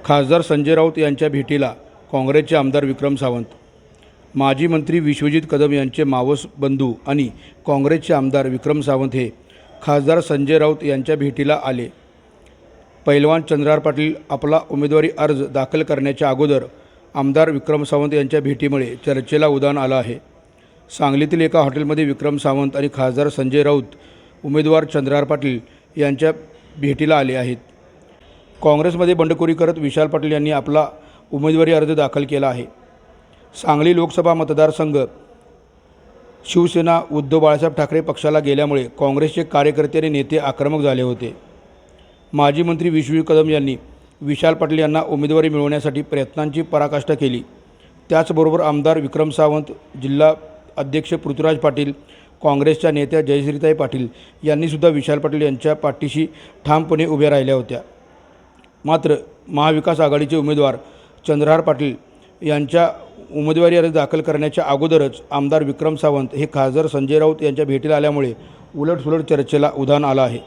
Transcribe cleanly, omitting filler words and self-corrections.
खासदार संजय राऊत यांच्या भेटीला काँग्रेसचे आमदार विक्रम सावंत, माजी मंत्री विश्वजित कदम यांचे मावस बंधू आणि काँग्रेसचे आमदार विक्रम सावंत हे खासदार संजय राऊत यांच्या भेटीला आले। पैलवान चंद्रहार पाटील आपला उमेदवारी अर्ज दाखल करण्याच्या अगोदर आमदार विक्रम सावंत यांच्या भेटीमुळे चर्चेला उधाण आलं आहे। सांगलीतील एका हॉटेलमध्ये विक्रम सावंत आणि खासदार संजय राऊत उमेदवार चंद्रहार पाटील यांच्या भेटीला आले आहेत। काँग्रेसमध्ये बंडखोरी करत विशाल पाटील यांनी आपला उमेदवारी अर्ज दाखल केला आहे। सांगली लोकसभा मतदारसंघ शिवसेना उद्धव बाळासाहेब ठाकरे पक्षाला गेल्यामुळे काँग्रेसचे कार्यकर्ते आणि नेते आक्रमक झाले होते। माजी मंत्री विश्वजित कदम यांनी विशाल पाटील यांना उमेदवारी मिळवण्यासाठी प्रयत्नांची पराकाष्ठा केली। त्याचबरोबर आमदार विक्रम सावंत, जिल्हा अध्यक्ष पृथ्वीराज पाटील, काँग्रेसच्या नेत्या जयश्रीताई पाटील यांनीसुद्धा विशाल पाटील यांच्या पाठीशी ठामपणे उभ्या राहिल्या होत्या। मात्र महाविकास आघाडीचे उमेदवार चंद्रहार पाटील यांच्या उमेदवारी अर्ज दाखल करण्याच्या अगोदरच आमदार विक्रम सावंत हे खासदार संजय राऊत यांच्या भेटीला आल्यामुळे उलटसुलट चर्चेला उधाण आलं आहे।